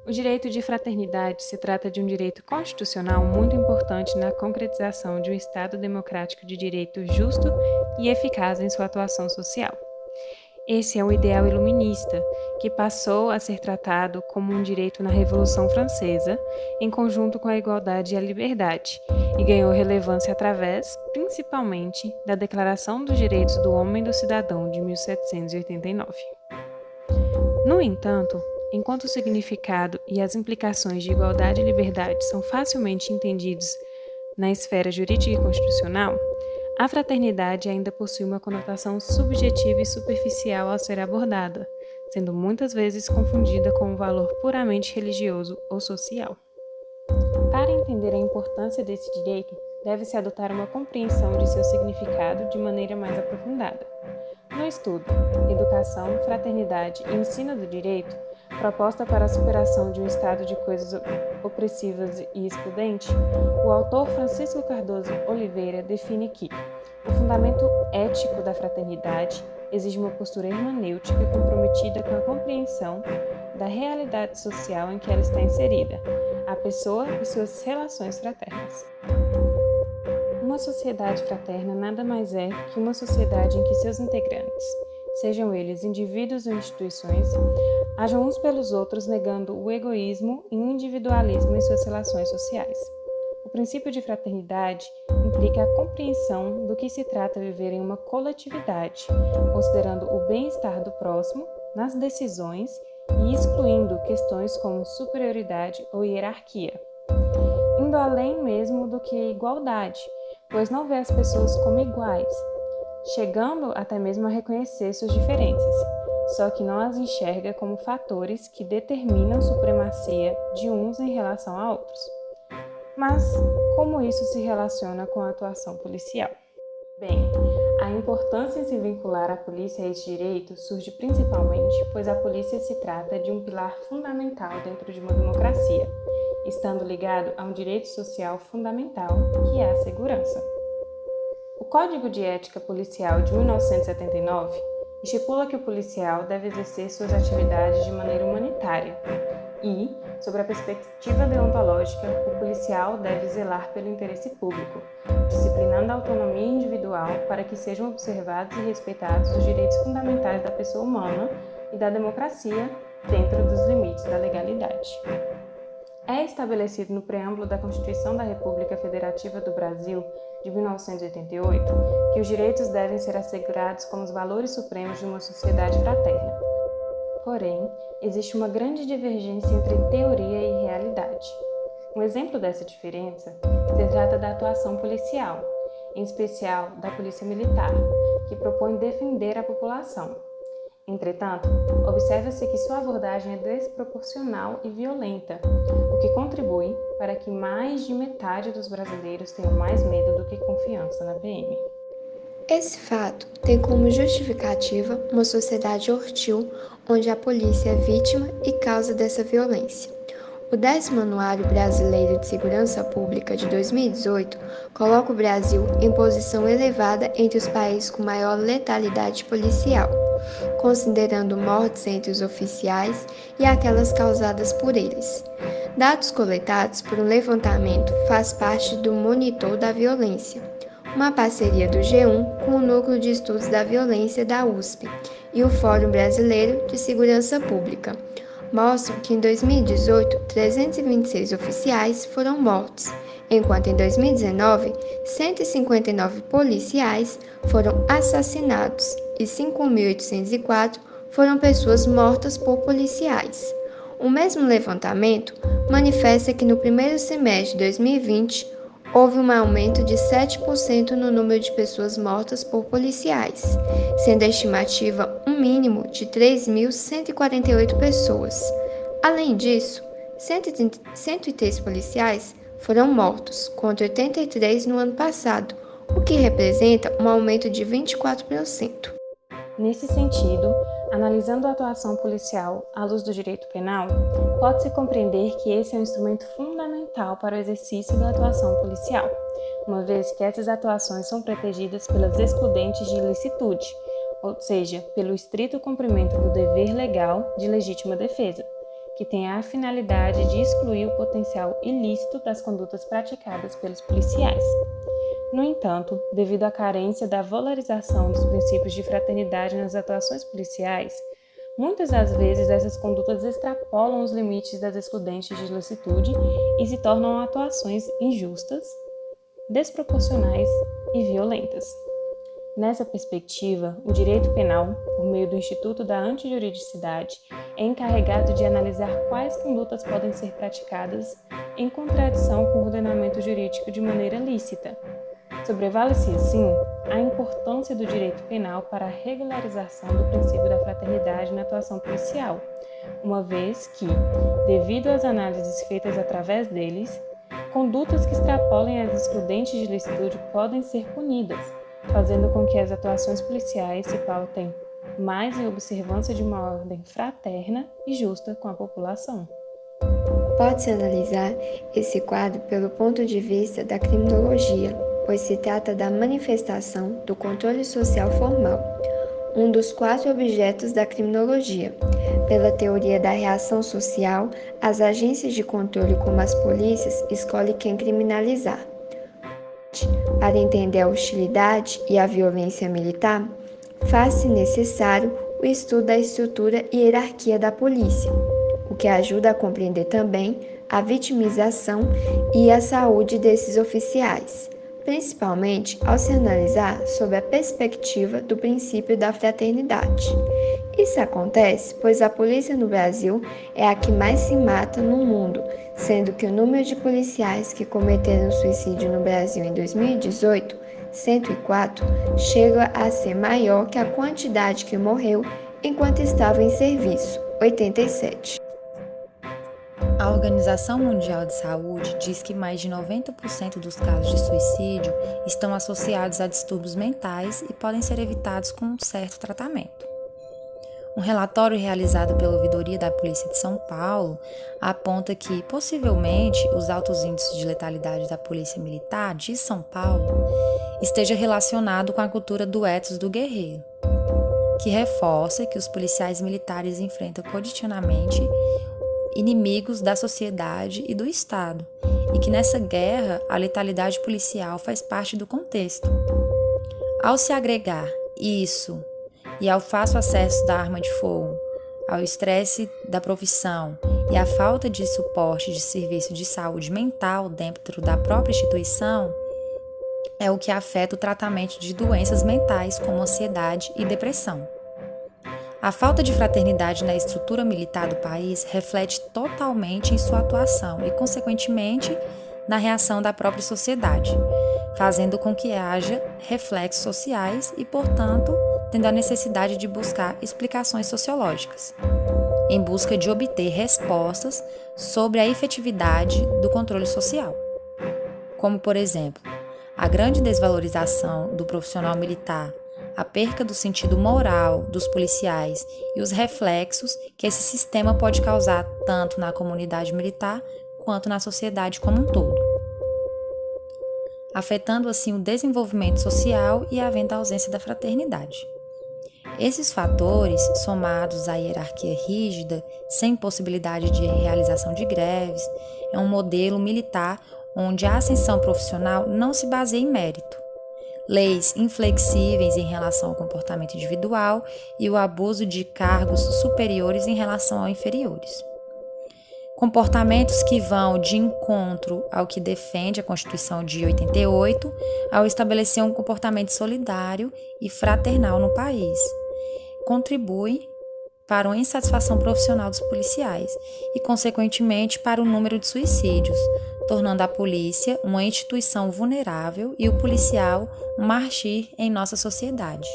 O direito de fraternidade se trata de um direito constitucional muito importante na concretização de um Estado democrático de direito justo e eficaz em sua atuação social. Esse é o ideal iluminista, que passou a ser tratado como um direito na Revolução Francesa, em conjunto com a igualdade e a liberdade, e ganhou relevância através, principalmente, da Declaração dos Direitos do Homem e do Cidadão de 1789. No entanto, enquanto o significado e as implicações de igualdade e liberdade são facilmente entendidos na esfera jurídica e constitucional, a fraternidade ainda possui uma conotação subjetiva e superficial ao ser abordada, sendo muitas vezes confundida com um valor puramente religioso ou social. Para entender a importância desse direito, deve-se adotar uma compreensão de seu significado de maneira mais aprofundada. No estudo Educação, Fraternidade e Ensino do Direito, proposta para a superação de um estado de coisas opressivas e excludente, o autor Francisco Cardoso Oliveira define que o fundamento ético da fraternidade exige uma postura hermenêutica comprometida com a compreensão da realidade social em que ela está inserida, a pessoa e suas relações fraternas. Uma sociedade fraterna nada mais é que uma sociedade em que seus integrantes, sejam eles indivíduos ou instituições, ajam uns pelos outros negando o egoísmo e o individualismo em suas relações sociais. O princípio de fraternidade implica a compreensão do que se trata viver em uma coletividade, considerando o bem-estar do próximo nas decisões e excluindo questões como superioridade ou hierarquia, indo além mesmo do que igualdade, pois não vê as pessoas como iguais, chegando até mesmo a reconhecer suas diferenças, só que não as enxerga como fatores que determinam supremacia de uns em relação a outros. Mas como isso se relaciona com a atuação policial? Bem, a importância em se vincular a polícia a esse direito surge principalmente pois a polícia se trata de um pilar fundamental dentro de uma democracia, estando ligado a um direito social fundamental, que é a segurança. O Código de Ética Policial de 1979 estipula que o policial deve exercer suas atividades de maneira humanitária e, sob a perspectiva deontológica, o policial deve zelar pelo interesse público, disciplinando a autonomia individual para que sejam observados e respeitados os direitos fundamentais da pessoa humana e da democracia dentro dos limites da legalidade. É estabelecido no preâmbulo da Constituição da República Federativa do Brasil, de 1988, que os direitos devem ser assegurados como os valores supremos de uma sociedade fraterna. Porém, existe uma grande divergência entre teoria e realidade. Um exemplo dessa diferença se trata da atuação policial, em especial da Polícia Militar, que propõe defender a população. Entretanto, observa-se que sua abordagem é desproporcional e violenta, o que contribui para que mais de metade dos brasileiros tenham mais medo do que confiança na PM. Esse fato tem como justificativa uma sociedade hostil onde a polícia é vítima e causa dessa violência. O 10º Anuário Brasileiro de Segurança Pública de 2018 coloca o Brasil em posição elevada entre os países com maior letalidade policial, considerando mortes entre os oficiais e aquelas causadas por eles. Dados coletados por um levantamento faz parte do Monitor da Violência, uma parceria do G1 com o Núcleo de Estudos da Violência da USP e o Fórum Brasileiro de Segurança Pública, mostram que em 2018, 326 oficiais foram mortos, enquanto em 2019, 159 policiais foram assassinados e 5.804 foram pessoas mortas por policiais. O mesmo levantamento manifesta que no primeiro semestre de 2020, houve um aumento de 7% no número de pessoas mortas por policiais, sendo a estimativa um mínimo de 3.148 pessoas. Além disso, 103 policiais foram mortos, contra 83 no ano passado, o que representa um aumento de 24%. Nesse sentido, analisando a atuação policial à luz do direito penal, pode-se compreender que esse é um instrumento fundamental para o exercício da atuação policial, uma vez que essas atuações são protegidas pelas excludentes de ilicitude, ou seja, pelo estrito cumprimento do dever legal de legítima defesa, que tem a finalidade de excluir o potencial ilícito das condutas praticadas pelos policiais. No entanto, devido à carência da valorização dos princípios de fraternidade nas atuações policiais, muitas das vezes essas condutas extrapolam os limites das excludentes de licitude e se tornam atuações injustas, desproporcionais e violentas. Nessa perspectiva, o direito penal, por meio do Instituto da Antijuridicidade, é encarregado de analisar quais condutas podem ser praticadas em contradição com o ordenamento jurídico de maneira lícita. Sobrevale-se, assim, a importância do direito penal para a regularização do princípio da fraternidade na atuação policial, uma vez que, devido às análises feitas através deles, condutas que extrapolem as excludentes de licitude podem ser punidas, fazendo com que as atuações policiais se pautem mais em observância de uma ordem fraterna e justa com a população. Pode-se analisar esse quadro pelo ponto de vista da criminologia, pois se trata da manifestação do controle social formal, um dos 4 objetos da criminologia. Pela teoria da reação social, as agências de controle, como as polícias, escolhem quem criminalizar. Para entender a hostilidade e a violência militar, faz-se necessário o estudo da estrutura e hierarquia da polícia, o que ajuda a compreender também a vitimização e a saúde desses oficiais, principalmente ao se analisar sob a perspectiva do princípio da fraternidade. Isso acontece pois a polícia no Brasil é a que mais se mata no mundo, sendo que o número de policiais que cometeram suicídio no Brasil em 2018, 104, chega a ser maior que a quantidade que morreu enquanto estava em serviço, 87. A Organização Mundial de Saúde diz que mais de 90% dos casos de suicídio estão associados a distúrbios mentais e podem ser evitados com um certo tratamento. Um relatório realizado pela Ouvidoria da Polícia de São Paulo aponta que, possivelmente, os altos índices de letalidade da Polícia Militar de São Paulo esteja relacionado com a cultura do ethos do guerreiro, que reforça que os policiais militares enfrentam cotidianamente inimigos da sociedade e do Estado, e que nessa guerra a letalidade policial faz parte do contexto. Ao se agregar isso e ao fácil acesso da arma de fogo, ao estresse da profissão e à falta de suporte de serviço de saúde mental dentro da própria instituição, é o que afeta o tratamento de doenças mentais como ansiedade e depressão. A falta de fraternidade na estrutura militar do país reflete totalmente em sua atuação e, consequentemente, na reação da própria sociedade, fazendo com que haja reflexos sociais e, portanto, tendo a necessidade de buscar explicações sociológicas, em busca de obter respostas sobre a efetividade do controle social. Como, por exemplo, a grande desvalorização do profissional militar, a perca do sentido moral dos policiais e os reflexos que esse sistema pode causar tanto na comunidade militar quanto na sociedade como um todo, afetando assim o desenvolvimento social e havendo a ausência da fraternidade. Esses fatores, somados à hierarquia rígida, sem possibilidade de realização de greves, é um modelo militar onde a ascensão profissional não se baseia em mérito, leis inflexíveis em relação ao comportamento individual e o abuso de cargos superiores em relação a inferiores. Comportamentos que vão de encontro ao que defende a Constituição de 88, ao estabelecer um comportamento solidário e fraternal no país, contribuem para uma insatisfação profissional dos policiais e, consequentemente, para o número de suicídios, tornando a polícia uma instituição vulnerável e o policial um mártir em nossa sociedade.